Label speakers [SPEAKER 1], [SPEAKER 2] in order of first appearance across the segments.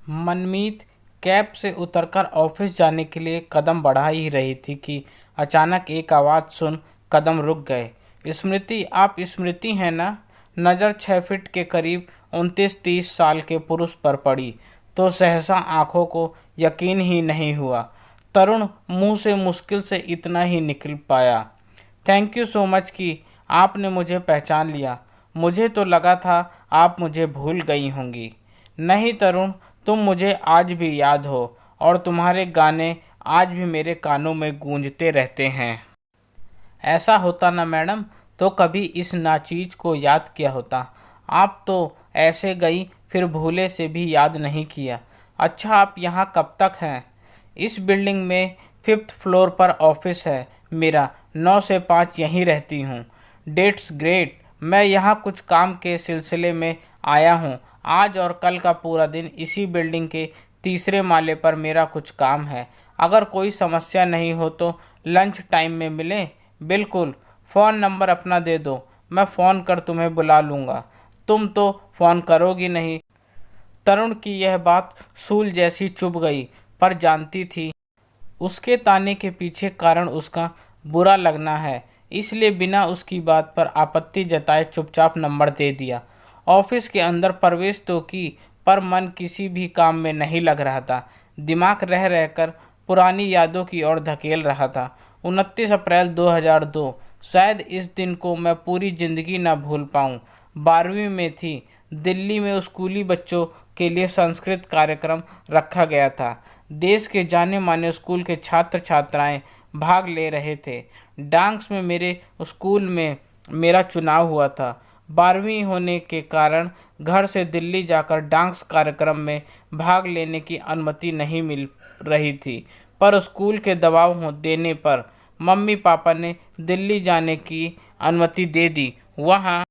[SPEAKER 1] मनमीत cab से उतरकर office जाने के लिए कदम बढ़ा ही रही थी कि अचानक एक आवाज़ सुन कदम रुक गए। स्मृति, आप स्मृति हैं ना? नज़र 6 फीट के करीब 29-30 साल के पुरुष पर पड़ी तो सहसा आंखों को यकीन ही नहीं हुआ। तरुण मुंह से मुश्किल से इतना ही निकल पाया, थैंक यू सो मच कि आपने मुझे पहचान लिया। मुझे तो लगा था आप मुझे भूल गई होंगी। नहीं तरुण, तुम मुझे आज भी याद हो और तुम्हारे गाने आज भी मेरे कानों में गूंजते रहते हैं। ऐसा होता ना मैडम तो कभी इस नाचीज को याद किया होता। आप तो ऐसे गई फिर भूले से भी याद नहीं किया। अच्छा, आप यहाँ कब तक हैं? इस बिल्डिंग में 5th फ्लोर पर ऑफिस है मेरा, 9 से 5 यहीं रहती हूँ। That's great. मैं यहाँ कुछ काम के सिलसिले में आया हूँ। आज और कल का पूरा दिन इसी बिल्डिंग के तीसरे माले पर मेरा कुछ काम है। अगर कोई समस्या नहीं हो तो लंच टाइम में मिलें। बिल्कुल। फ़ोन नंबर अपना दे दो, मैं फ़ोन कर तुम्हें बुला लूँगा। तुम तो फ़ोन करोगी नहीं। तरुण की यह बात सूल जैसी चुभ गई, पर जानती थी उसके ताने के पीछे कारण उसका बुरा लगना है, इसलिए बिना उसकी बात पर आपत्ति जताए चुपचाप नंबर दे दिया। ऑफिस के अंदर प्रवेश तो की, पर मन किसी भी काम में नहीं लग रहा था। दिमाग रह रहकर पुरानी यादों की ओर धकेल रहा था। 29 अप्रैल 2002, शायद इस दिन को मैं पूरी ज़िंदगी न भूल पाऊँ। 12वीं में थी। दिल्ली में स्कूली बच्चों के लिए संस्कृत कार्यक्रम रखा गया था। देश के जाने माने स्कूल के छात्र छात्राएं भाग ले रहे थे। डांस में मेरे स्कूल में मेरा चुनाव हुआ था। 12वीं होने के कारण घर से दिल्ली जाकर डांस कार्यक्रम में भाग लेने की अनुमति नहीं मिल रही थी, पर स्कूल के दबाव देने पर मम्मी पापा ने दिल्ली जाने की अनुमति दे दी। वहाँ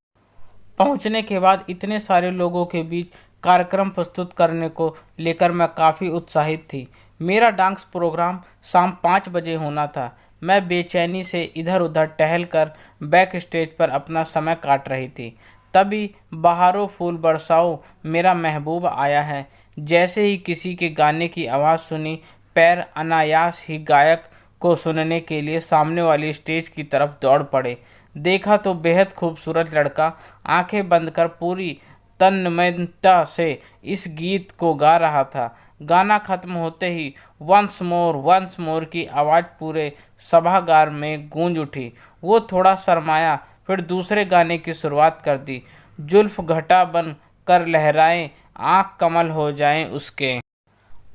[SPEAKER 1] पहुंचने के बाद इतने सारे लोगों के बीच कार्यक्रम प्रस्तुत करने को लेकर मैं काफ़ी उत्साहित थी। मेरा डांस प्रोग्राम शाम 5 बजे होना था। मैं बेचैनी से इधर उधर टहल कर बैक स्टेज पर अपना समय काट रही थी। तभी बहारो फूल बरसाओ मेरा महबूब आया है। जैसे ही किसी के गाने की आवाज़ सुनी, पैर अनायास ही गायक को सुनने के लिए सामने वाली स्टेज की तरफ दौड़ पड़े। देखा तो बेहद खूबसूरत लड़का आंखें बंद कर पूरी तन्मयता से इस गीत को गा रहा था। गाना खत्म होते ही वंस मोर की आवाज़ पूरे सभागार में गूंज उठी। वो थोड़ा शर्माया, फिर दूसरे गाने की शुरुआत कर दी। जुल्फ घटा बन कर लहराएं, आँख कमल हो जाएं उसके।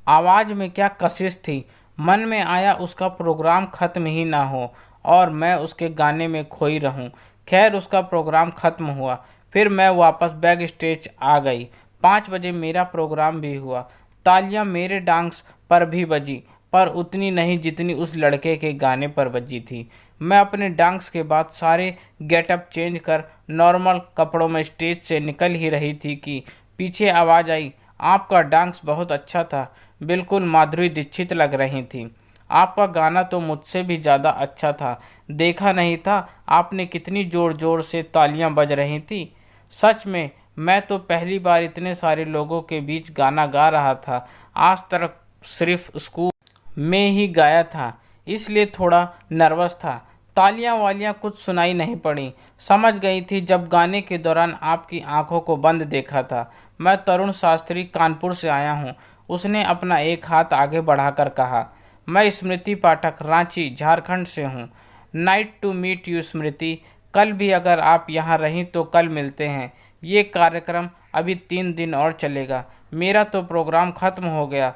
[SPEAKER 1] आवाज़ में क्या कशिश थी। मन में आया उसका प्रोग्राम ख़त्म ही ना हो और मैं उसके गाने में खोई रहूं। खैर, उसका प्रोग्राम ख़त्म हुआ, फिर मैं वापस बैक स्टेज आ गई। 5 बजे मेरा प्रोग्राम भी हुआ। तालियां मेरे डांस पर भी बजी, पर उतनी नहीं जितनी उस लड़के के गाने पर बजी थी। मैं अपने डांस के बाद सारे गेटअप चेंज कर नॉर्मल कपड़ों में स्टेज से निकल ही रही थी कि पीछे आवाज़ आई, आपका डांस बहुत अच्छा था, बिल्कुल माधुरी दीक्षित लग रही थी। आपका गाना तो मुझसे भी ज़्यादा अच्छा था। देखा नहीं था आपने कितनी ज़ोर ज़ोर से तालियां बज रही थी। सच में मैं तो पहली बार इतने सारे लोगों के बीच गाना गा रहा था। आज तक सिर्फ स्कूल में ही गाया था, इसलिए थोड़ा नर्वस था। तालियां वालियां कुछ सुनाई नहीं पड़ी। समझ गई थी जब गाने के दौरान आपकी आंखों को बंद देखा था। मैं तरुण शास्त्री, कानपुर से आया हूँ। उसने अपना एक हाथ आगे बढ़ाकर कहा। मैं स्मृति पाठक, रांची झारखंड से हूँ। नाइट टू मीट यू स्मृति। कल भी अगर आप यहाँ रहीं तो कल मिलते हैं। ये कार्यक्रम अभी 3 दिन और चलेगा। मेरा तो प्रोग्राम ख़त्म हो गया,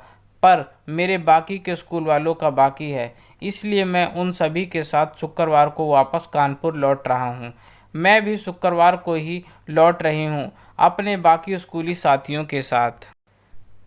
[SPEAKER 1] पर मेरे बाकी के स्कूल वालों का बाकी है, इसलिए मैं उन सभी के साथ शुक्रवार को वापस कानपुर लौट रहा हूँ। मैं भी शुक्रवार को ही लौट रही हूँ अपने बाकी स्कूली साथियों के साथ।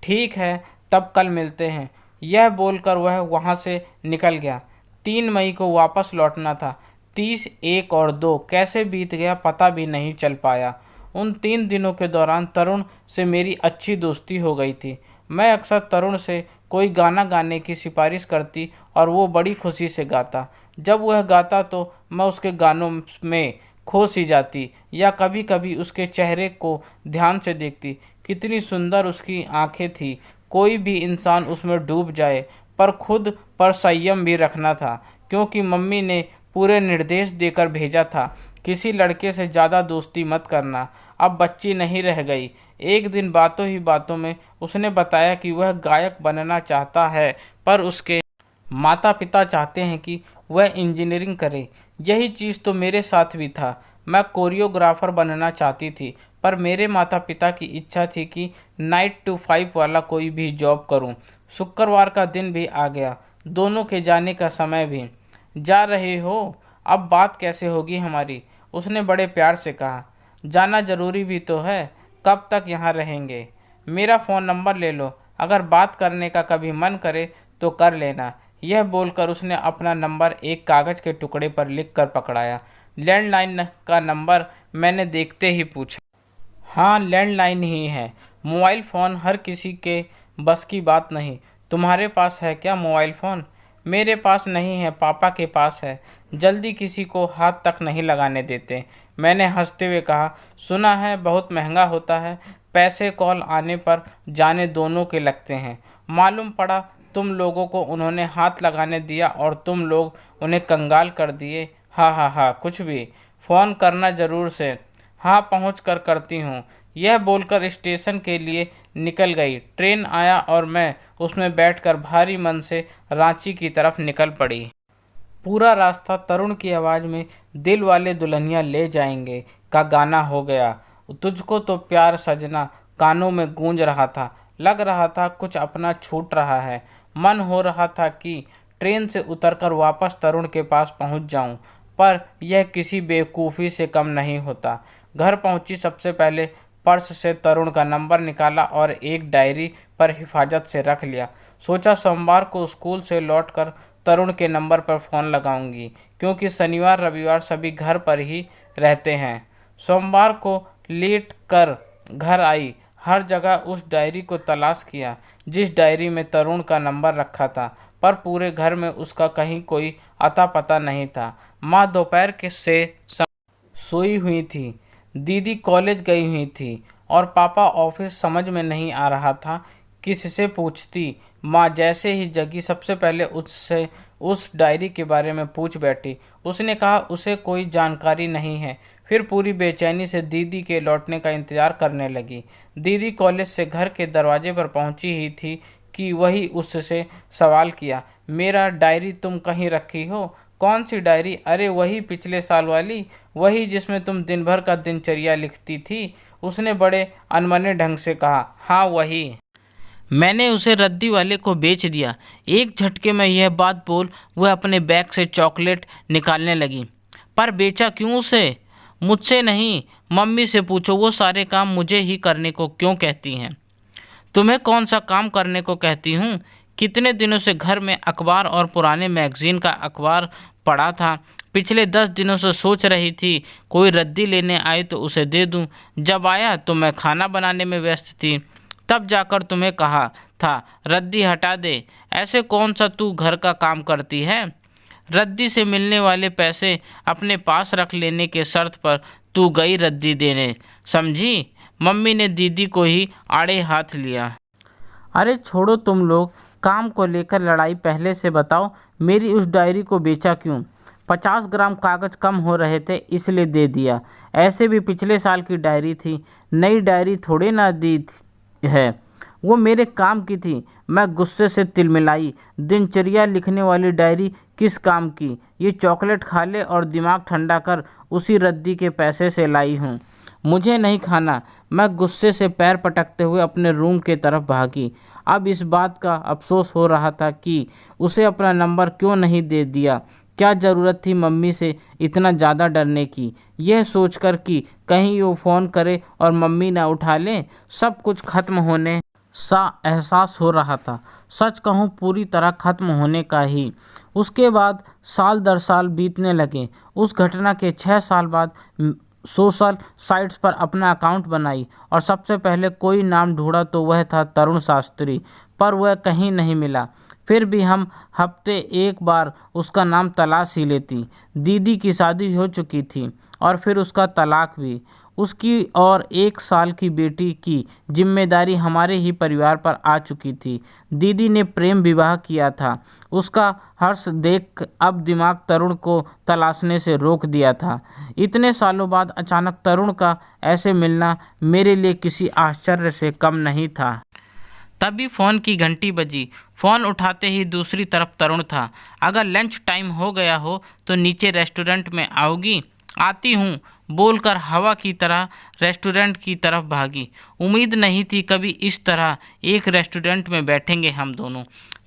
[SPEAKER 1] ठीक है, तब कल मिलते हैं। यह बोलकर वह वहाँ से निकल गया। 3 मई को वापस लौटना था। 30, 1 और 2 कैसे बीत गया पता भी नहीं चल पाया। उन 3 दिनों के दौरान तरुण से मेरी अच्छी दोस्ती हो गई थी। मैं अक्सर तरुण से कोई गाना गाने की सिफारिश करती और वो बड़ी खुशी से गाता। जब वह गाता तो मैं उसके गानों में खो सी जाती, या कभी कभी उसके चेहरे को ध्यान से देखती। कितनी सुंदर उसकी आंखें थी, कोई भी इंसान उसमें डूब जाए, पर खुद पर संयम भी रखना था, क्योंकि मम्मी ने पूरे निर्देश देकर भेजा था, किसी लड़के से ज़्यादा दोस्ती मत करना। अब बच्ची नहीं रह गई। एक दिन बातों ही बातों में उसने बताया कि वह गायक बनना चाहता है, पर उसके माता पिता चाहते हैं कि वह इंजीनियरिंग करे। यही चीज़ तो मेरे साथ भी था। मैं कोरियोग्राफर बनना चाहती थी, पर मेरे माता पिता की इच्छा थी कि 9 to 5 वाला कोई भी जॉब करूं। शुक्रवार का दिन भी आ गया, दोनों के जाने का समय भी। जा रहे हो? अब बात कैसे होगी हमारी? उसने बड़े प्यार से कहा। जाना जरूरी भी तो है। कब तक यहाँ रहेंगे? मेरा फ़ोन नंबर ले लो, अगर बात करने का कभी मन करे तो कर लेना। यह बोलकर उसने अपना नंबर एक कागज़ के टुकड़े पर लिखकर पकड़ाया। लैंडलाइन का नंबर मैंने देखते ही पूछा। हाँ, लैंडलाइन ही है। मोबाइल फ़ोन हर किसी के बस की बात नहीं। तुम्हारे पास है क्या मोबाइल फ़ोन? मेरे पास नहीं है, पापा के पास है। जल्दी किसी को हाथ तक नहीं लगाने देते। मैंने हंसते हुए कहा। सुना है बहुत महंगा होता है। पैसे कॉल आने पर जाने दोनों के लगते हैं। मालूम पड़ा तुम लोगों को उन्होंने हाथ लगाने दिया और तुम लोग उन्हें कंगाल कर दिए। हाँ हाँ हाँ, कुछ भी। फ़ोन करना ज़रूर से। हाँ, पहुँच कर करती हूँ। यह बोलकर स्टेशन के लिए निकल गई। ट्रेन आया और मैं उसमें बैठकर भारी मन से रांची की तरफ निकल पड़ी। पूरा रास्ता तरुण की आवाज़ में दिल वाले दुल्हनिया ले जाएंगे का गाना हो गया। तुझको तो प्यार सजना कानों में गूंज रहा था। लग रहा था कुछ अपना छूट रहा है। मन हो रहा था कि ट्रेन से उतरकर वापस तरुण के पास पहुंच जाऊं, पर यह किसी बेवकूफ़ी से कम नहीं होता। घर पहुंची सबसे पहले पर्स से तरुण का नंबर निकाला और एक डायरी पर हिफाजत से रख लिया। सोचा सोमवार को स्कूल से लौटकर तरुण के नंबर पर फ़ोन लगाऊंगी, क्योंकि शनिवार रविवार सभी घर पर ही रहते हैं। सोमवार को लेट कर घर आई। हर जगह उस डायरी को तलाश किया जिस डायरी में तरुण का नंबर रखा था, पर पूरे घर में उसका कहीं कोई अता पता नहीं था। माँ दोपहर के से सोई हुई थी, दीदी कॉलेज गई हुई थी और पापा ऑफिस। समझ में नहीं आ रहा था किससे पूछती। माँ जैसे ही जगी सबसे पहले उससे उस डायरी के बारे में पूछ बैठी। उसने कहा उसे कोई जानकारी नहीं है। फिर पूरी बेचैनी से दीदी के लौटने का इंतज़ार करने लगी। दीदी कॉलेज से घर के दरवाजे पर पहुंची ही थी कि वही उससे सवाल किया, मेरा डायरी तुम कहीं रखी हो? कौन सी डायरी? अरे वही पिछले साल वाली, वही जिसमें तुम दिन भर का दिनचर्या लिखती थी। उसने बड़े अनमने ढंग से कहा। हाँ वही। मैंने उसे रद्दी वाले को बेच दिया। एक झटके में यह बात बोल वह अपने बैग से चॉकलेट निकालने लगी। पर बेचा क्यों उसे? मुझसे नहीं, मम्मी से पूछो। वो सारे काम मुझे ही करने को क्यों कहती हैं? तुम्हें कौन सा काम करने को कहती हूँ? कितने दिनों से घर में अखबार और पुराने मैगजीन का अखबार पड़ा था। पिछले 10 दिनों से सोच रही थी कोई रद्दी लेने आए तो उसे दे दूं। जब आया तो मैं खाना बनाने में व्यस्त थी। तब जाकर तुम्हें कहा था रद्दी हटा दे। ऐसे कौन सा तू घर का काम करती है? रद्दी से मिलने वाले पैसे अपने पास रख लेने के शर्त पर तू गई रद्दी देने, समझी? मम्मी ने दीदी को ही आड़े हाथ लिया। अरे छोड़ो तुम लोग, काम को लेकर लड़ाई पहले से बताओ। मेरी उस डायरी को बेचा क्यों? 50 ग्राम कागज़ कम हो रहे थे इसलिए दे दिया। ऐसे भी पिछले साल की डायरी थी, नई डायरी थोड़े ना दी है। वो मेरे काम की थी। मैं गुस्से से तिलमिलाई। दिनचर्या लिखने वाली डायरी किस काम की? ये चॉकलेट खा ले और दिमाग ठंडा कर। उसी रद्दी के पैसे से लाई हूँ। मुझे नहीं खाना। मैं गुस्से से पैर पटकते हुए अपने रूम के तरफ भागी। अब इस बात का अफसोस हो रहा था कि उसे अपना नंबर क्यों नहीं दे दिया। क्या ज़रूरत थी मम्मी से इतना ज़्यादा डरने की? यह सोचकर कि कहीं वो फ़ोन करे और मम्मी ना उठा लें, सब कुछ खत्म होने सा एहसास हो रहा था। सच कहूँ पूरी तरह खत्म होने का ही। उसके बाद साल दर साल बीतने लगे। उस घटना के 6 साल बाद सोशल साइट्स पर अपना अकाउंट बनाई और सबसे पहले कोई नाम ढूंढा तो वह था तरुण शास्त्री, पर वह कहीं नहीं मिला। फिर भी हम हफ्ते एक बार उसका नाम तलाश ही लेती। दीदी की शादी हो चुकी थी और फिर उसका तलाक भी। उसकी और 1 साल की बेटी की जिम्मेदारी हमारे ही परिवार पर आ चुकी थी। दीदी ने प्रेम विवाह किया था। उसका हर्ष देख अब दिमाग तरुण को तलाशने से रोक दिया था। इतने सालों बाद अचानक तरुण का ऐसे मिलना मेरे लिए किसी आश्चर्य से कम नहीं था। तभी फ़ोन की घंटी बजी। फ़ोन उठाते ही दूसरी तरफ तरुण था। अगर लंच टाइम हो गया हो तो नीचे रेस्टोरेंट में आओगी? आती हूँ, बोलकर हवा की तरह रेस्टोरेंट की तरफ भागी। उम्मीद नहीं थी कभी इस तरह एक रेस्टोरेंट में बैठेंगे हम दोनों।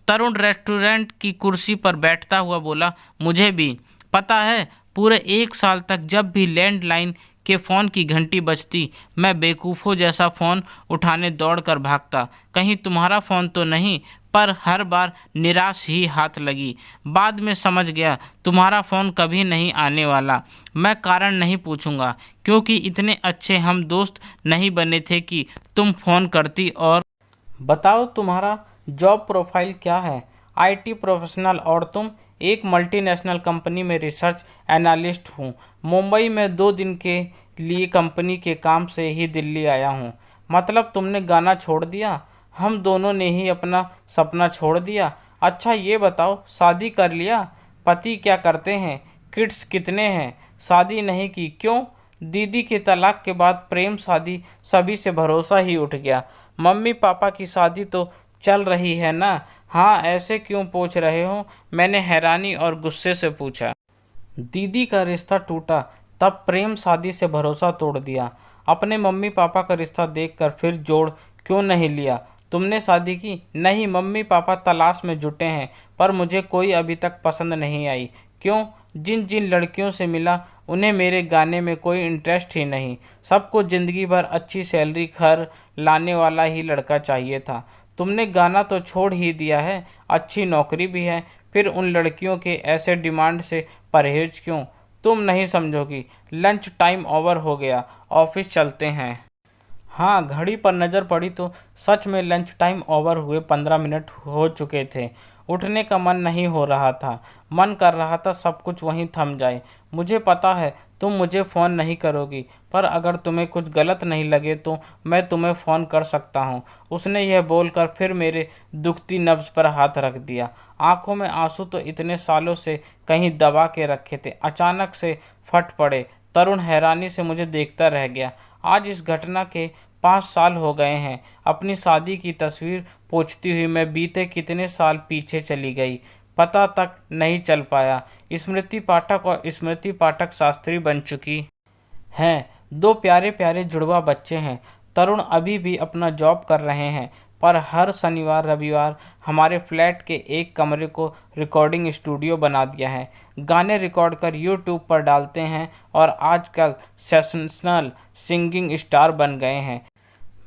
[SPEAKER 1] तरुण रेस्टोरेंट की कुर्सी पर बैठता हुआ बोला, मुझे भी पता है, पूरे 1 साल तक जब भी लैंडलाइन के फ़ोन की घंटी बजती मैं बेवकूफ़ों जैसा फ़ोन उठाने दौड़ कर भागता, कहीं तुम्हारा फ़ोन तो नहीं। पर हर बार निराश ही हाथ लगी। बाद में समझ गया तुम्हारा फ़ोन कभी नहीं आने वाला। मैं कारण नहीं पूछूंगा, क्योंकि इतने अच्छे हम दोस्त नहीं बने थे कि तुम फ़ोन करती। और बताओ, तुम्हारा जॉब प्रोफाइल क्या है? IT professional. और तुम? एक मल्टीनेशनल कंपनी में रिसर्च एनालिस्ट हूँ। मुंबई में 2 दिन के लिए कंपनी के काम से ही दिल्ली आया हूँ। मतलब तुमने गाना छोड़ दिया? हम दोनों ने ही अपना सपना छोड़ दिया। अच्छा ये बताओ, शादी कर लिया? पति क्या करते हैं? किड्स कितने हैं? शादी नहीं की क्यों? दीदी के तलाक के बाद प्रेम शादी सभी से भरोसा ही उठ गया। मम्मी पापा की शादी तो चल रही है ना? हाँ, ऐसे क्यों पूछ रहे हो? मैंने हैरानी और गुस्से से पूछा। दीदी का रिश्ता टूटा तब प्रेम शादी से भरोसा तोड़ दिया। अपने मम्मी पापा का रिश्ता देखकर फिर जोड़ क्यों नहीं लिया? तुमने शादी की? नहीं, मम्मी पापा तलाश में जुटे हैं, पर मुझे कोई अभी तक पसंद नहीं आई। क्यों? जिन जिन लड़कियों से मिला उन्हें मेरे गाने में कोई इंटरेस्ट ही नहीं। सबको ज़िंदगी भर अच्छी सैलरी घर लाने वाला ही लड़का चाहिए था। तुमने गाना तो छोड़ ही दिया है, अच्छी नौकरी भी है, फिर उन लड़कियों के ऐसे डिमांड से परहेज क्यों? तुम नहीं समझोगी। लंच टाइम ओवर हो गया, ऑफिस चलते हैं। हाँ, घड़ी पर नज़र पड़ी तो सच में लंच टाइम ओवर हुए 15 मिनट हो चुके थे। उठने का मन नहीं हो रहा था। मन कर रहा था सब कुछ वहीं थम जाए। मुझे पता है तुम मुझे फ़ोन नहीं करोगी, पर अगर तुम्हें कुछ गलत नहीं लगे तो मैं तुम्हें फ़ोन कर सकता हूँ। उसने यह बोलकर फिर मेरे दुखती नब्ज़ पर हाथ रख दिया। आंखों में आंसू तो इतने सालों से कहीं दबा के रखे थे, अचानक से फट पड़े। तरुण हैरानी से मुझे देखता रह गया। आज इस घटना के 5 साल हो गए हैं। अपनी शादी की तस्वीर पोंछती हुई मैं बीते कितने साल पीछे चली गई, पता तक नहीं चल पाया। स्मृति पाठक और स्मृति पाठक शास्त्री बन चुकी हैं। 2 प्यारे प्यारे जुड़वा बच्चे हैं। तरुण अभी भी अपना जॉब कर रहे हैं, पर हर शनिवार रविवार हमारे फ्लैट के एक कमरे को रिकॉर्डिंग स्टूडियो बना दिया है। गाने रिकॉर्ड कर यूट्यूब पर डालते हैं और आजकल सेशनल सिंगिंग स्टार बन गए हैं।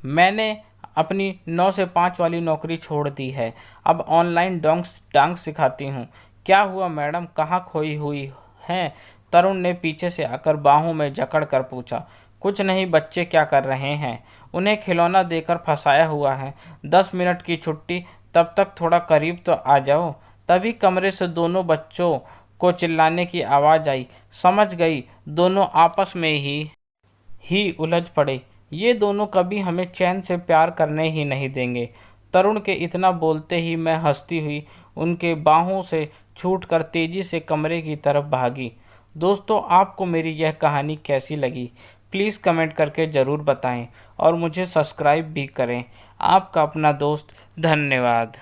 [SPEAKER 1] मैंने अपनी 9 से 5 वाली नौकरी छोड़ दी है। अब ऑनलाइन डांस सिखाती हूँ। क्या हुआ मैडम, कहाँ खोई हुई हैं? तरुण ने पीछे से आकर बाहों में जकड़ कर पूछा। कुछ नहीं, बच्चे क्या कर रहे हैं? उन्हें खिलौना देकर फंसाया हुआ है। 10 मिनट की छुट्टी, तब तक थोड़ा करीब तो आ जाओ। तभी कमरे से दोनों बच्चों को चिल्लाने की आवाज़ आई। समझ गई, दोनों आपस में ही उलझ पड़े। ये दोनों कभी हमें चैन से प्यार करने ही नहीं देंगे। तरुण के इतना बोलते ही मैं हंसती हुई उनके बाहों से छूटकर तेजी से कमरे की तरफ भागी। दोस्तों, आपको मेरी यह कहानी कैसी लगी? प्लीज़ कमेंट करके ज़रूर बताएं और मुझे सब्सक्राइब भी करें। आपका अपना दोस्त। धन्यवाद।